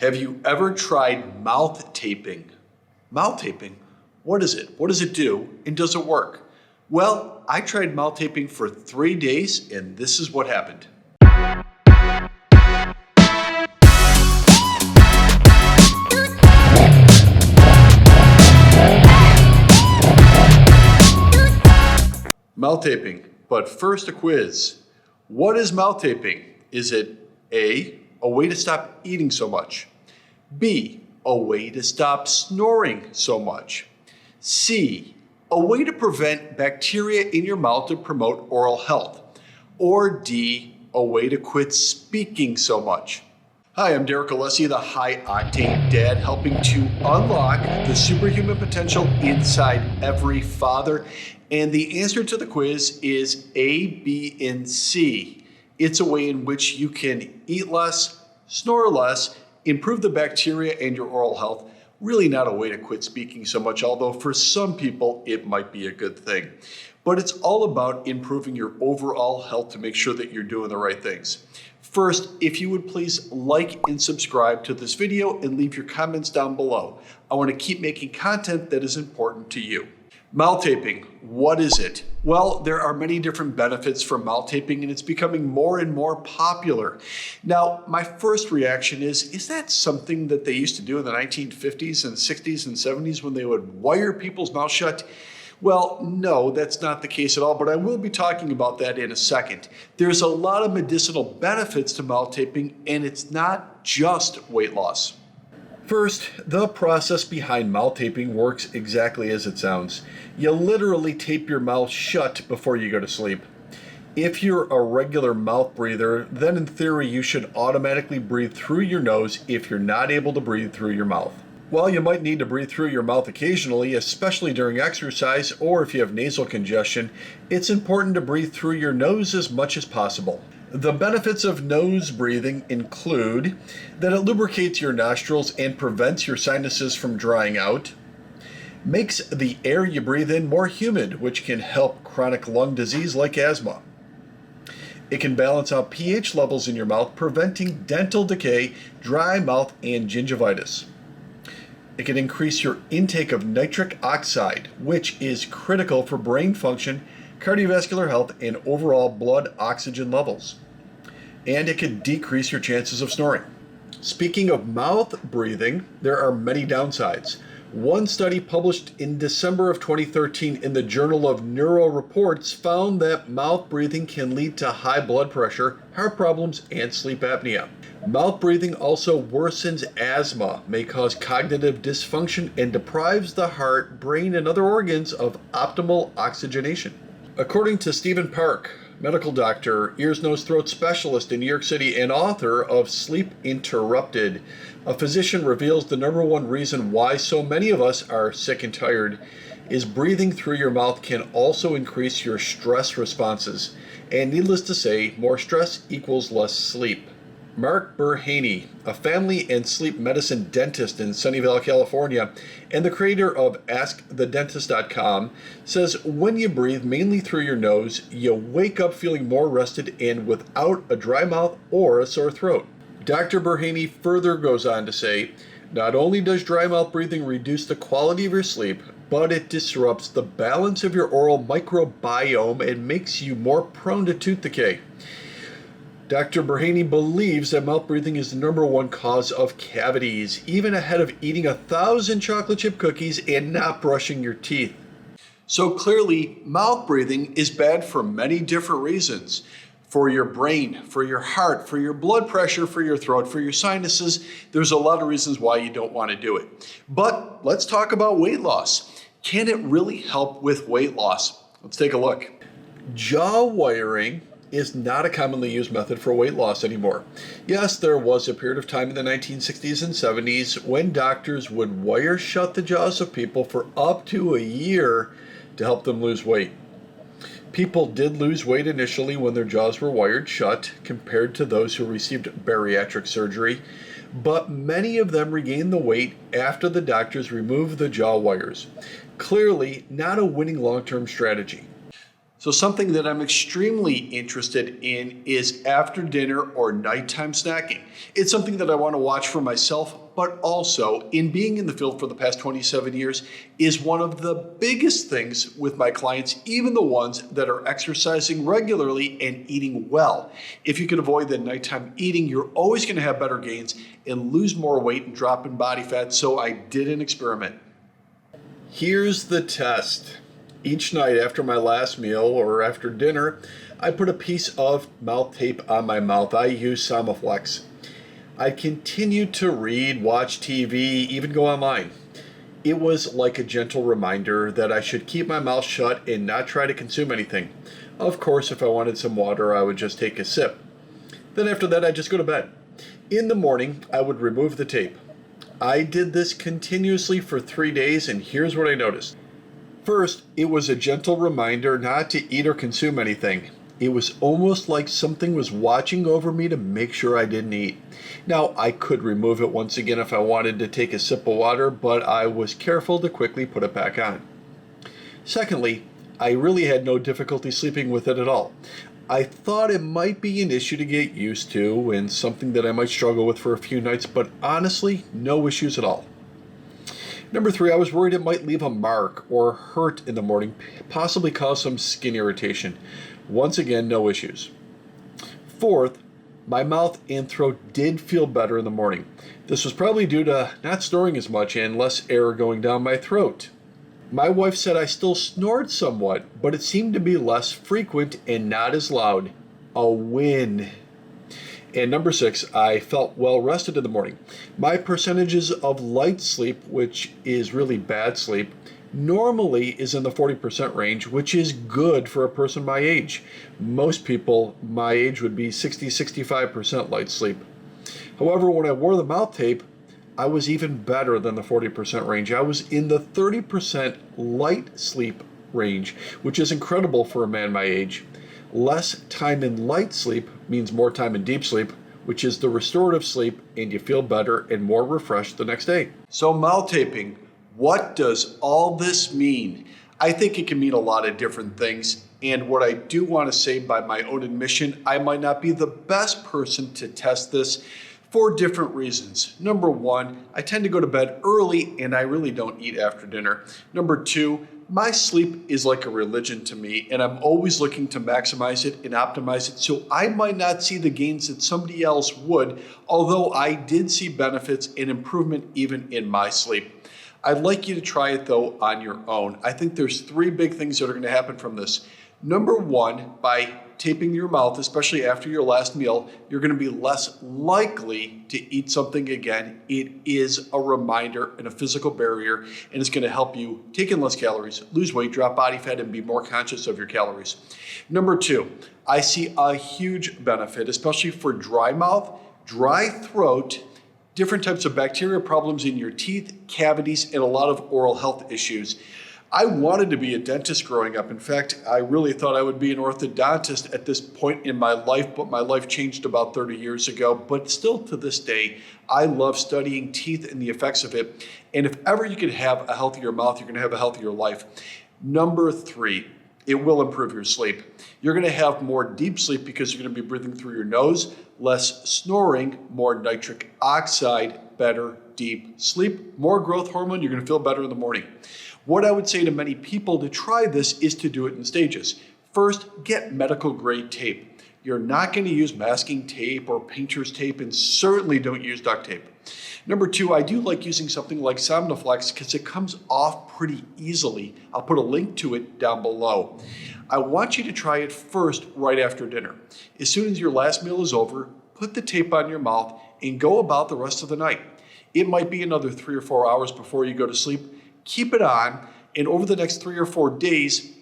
Have you ever tried mouth taping? Mouth taping? What is it? What does it do? And does it work? Well, I tried mouth taping for 3 days and this is what happened. Mouth taping, but first a quiz. What is mouth taping? Is it A, a way to stop eating so much? B, a way to stop snoring so much? C, a way to prevent bacteria in your mouth to promote oral health? Or D, a way to quit speaking so much? Hi, I'm Derek Alessi, the HighOctaneDad, Dad, helping to unlock the superhuman potential inside every father. And the answer to the quiz is A, B, and C. It's a way in which you can eat less, snore less, improve the bacteria and your oral health. Really not a way to quit speaking so much, although for some people it might be a good thing. But it's all about improving your overall health to make sure that you're doing the right things. First, if you would please like and subscribe to this video and leave your comments down below. I want to keep making content that is important to you. Mouth taping, what is it? Well, there are many different benefits from mouth taping and it's becoming more and more popular. Now, my first reaction is that something that they used to do in the 1950s and 60s and 70s when they would wire people's mouths shut? Well, no, that's not the case at all, but I will be talking about that in a second. There's a lot of medicinal benefits to mouth taping and it's not just weight loss. First, the process behind mouth taping works exactly as it sounds. You literally tape your mouth shut before you go to sleep. If you're a regular mouth breather, then in theory you should automatically breathe through your nose if you're not able to breathe through your mouth. While you might need to breathe through your mouth occasionally, especially during exercise or if you have nasal congestion, it's important to breathe through your nose as much as possible. The benefits of nose breathing include that it lubricates your nostrils and prevents your sinuses from drying out, makes the air you breathe in more humid, which can help chronic lung disease like asthma. It can balance out pH levels in your mouth, preventing dental decay, dry mouth, and gingivitis. It can increase your intake of nitric oxide, which is critical for brain function, cardiovascular health, and overall blood oxygen levels. And it can decrease your chances of snoring. Speaking of mouth breathing, there are many downsides. One study published in December of 2013 in the Journal of Neuro Reports found that mouth breathing can lead to high blood pressure, heart problems, and sleep apnea. Mouth breathing also worsens asthma, may cause cognitive dysfunction, and deprives the heart, brain, and other organs of optimal oxygenation. According to Stephen Park, medical doctor, ears, nose, throat specialist in New York City and author of Sleep Interrupted, a physician reveals the number one reason why so many of us are sick and tired is breathing through your mouth can also increase your stress responses. And needless to say, more stress equals less sleep. Mark Burhaney, a family and sleep medicine dentist in Sunnyvale, California, and the creator of AskTheDentist.com, says when you breathe mainly through your nose, you wake up feeling more rested and without a dry mouth or a sore throat. Dr. Burhaney further goes on to say, not only does dry mouth breathing reduce the quality of your sleep, but it disrupts the balance of your oral microbiome and makes you more prone to tooth decay. Dr. Burhaney believes that mouth breathing is the number one cause of cavities, even ahead of eating 1,000 chocolate chip cookies and not brushing your teeth. So clearly, mouth breathing is bad for many different reasons. For your brain, for your heart, for your blood pressure, for your throat, for your sinuses. There's a lot of reasons why you don't want to do it. But let's talk about weight loss. Can it really help with weight loss? Let's take a look. Jaw wiring is not a commonly used method for weight loss anymore. Yes, there was a period of time in the 1960s and 70s when doctors would wire shut the jaws of people for up to a year to help them lose weight. People did lose weight initially when their jaws were wired shut compared to those who received bariatric surgery, but many of them regained the weight after the doctors removed the jaw wires. Clearly, not a winning long-term strategy. So something that I'm extremely interested in is after dinner or nighttime snacking. It's something that I want to watch for myself, but also in being in the field for the past 27 years is one of the biggest things with my clients, even the ones that are exercising regularly and eating well. If you can avoid the nighttime eating, you're always going to have better gains and lose more weight and drop in body fat. So I did an experiment. Here's the test. Each night after my last meal or after dinner, I put a piece of mouth tape on my mouth. I use Somoflex. I continued to read, watch TV, even go online. It was like a gentle reminder that I should keep my mouth shut and not try to consume anything. Of course, if I wanted some water, I would just take a sip. Then after that, I'd just go to bed. In the morning, I would remove the tape. I did this continuously for 3 days, and here's what I noticed. First, it was a gentle reminder not to eat or consume anything. It was almost like something was watching over me to make sure I didn't eat. Now, I could remove it once again if I wanted to take a sip of water, but I was careful to quickly put it back on. Secondly, I really had no difficulty sleeping with it at all. I thought it might be an issue to get used to and something that I might struggle with for a few nights, but honestly, no issues at all. Number 3, I was worried it might leave a mark or hurt in the morning, possibly cause some skin irritation. Once again, no issues. Fourth, my mouth and throat did feel better in the morning. This was probably due to not snoring as much and less air going down my throat. My wife said I still snored somewhat, but it seemed to be less frequent and not as loud. A win. And number 6, I felt well rested in the morning. My percentages of light sleep, which is really bad sleep, normally is in the 40% range, which is good for a person my age. Most people my age would be 60-65% light sleep. However, when I wore the mouth tape, I was even better than the 40% range. I was in the 30% light sleep range, which is incredible for a man my age. Less time in light sleep means more time in deep sleep, which is the restorative sleep, and you feel better and more refreshed the next day. So mouth taping, what does all this mean? I think it can mean a lot of different things. And what I do want to say by my own admission, I might not be the best person to test this for different reasons. Number 1, I tend to go to bed early and I really don't eat after dinner. Number 2, my sleep is like a religion to me and I'm always looking to maximize it and optimize it. So I might not see the gains that somebody else would, although I did see benefits and improvement even in my sleep. I'd like you to try it though on your own. I think there's 3 big things that are going to happen from this. Number 1, by taping your mouth, especially after your last meal, you're going to be less likely to eat something again. It is a reminder and a physical barrier, and it's going to help you take in less calories, lose weight, drop body fat, and be more conscious of your calories. Number 2, I see a huge benefit, especially for dry mouth, dry throat, different types of bacteria problems in your teeth, cavities, and a lot of oral health issues. I wanted to be a dentist growing up. In fact, I really thought I would be an orthodontist at this point in my life, but my life changed about 30 years ago. But still to this day, I love studying teeth and the effects of it. And if ever you could have a healthier mouth, you're going to have a healthier life. Number 3, it will improve your sleep. You're going to have more deep sleep because you're going to be breathing through your nose, less snoring, more nitric oxide, better deep sleep, more growth hormone. You're going to feel better in the morning. What I would say to many people to try this is to do it in stages. First, get medical grade tape. You're not going to use masking tape or painter's tape, and certainly don't use duct tape. Number 2, I do like using something like Somnoflex because it comes off pretty easily. I'll put a link to it down below. I want you to try it first right after dinner. As soon as your last meal is over, put the tape on your mouth and go about the rest of the night. It might be another 3 or 4 hours before you go to sleep. Keep it on, and over the next 3 or 4 days,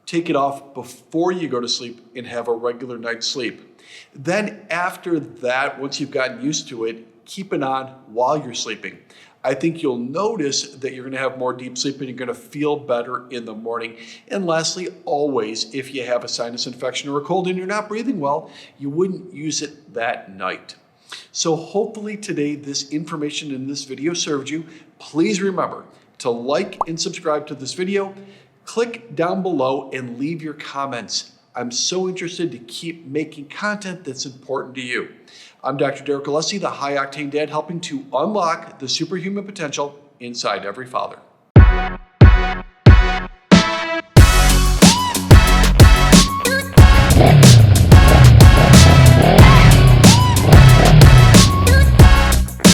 take it off before you go to sleep and have a regular night's sleep. Then after that, once you've gotten used to it, keep it on while you're sleeping. I think you'll notice that you're going to have more deep sleep and you're going to feel better in the morning. And lastly, always, if you have a sinus infection or a cold and you're not breathing well, you wouldn't use it that night. So hopefully today, this information in this video served you. Please remember to like and subscribe to this video. Click down below and leave your comments. I'm so interested to keep making content that's important to you. I'm Dr. Derek Alessi, the High Octane Dad, helping to unlock the superhuman potential inside every father.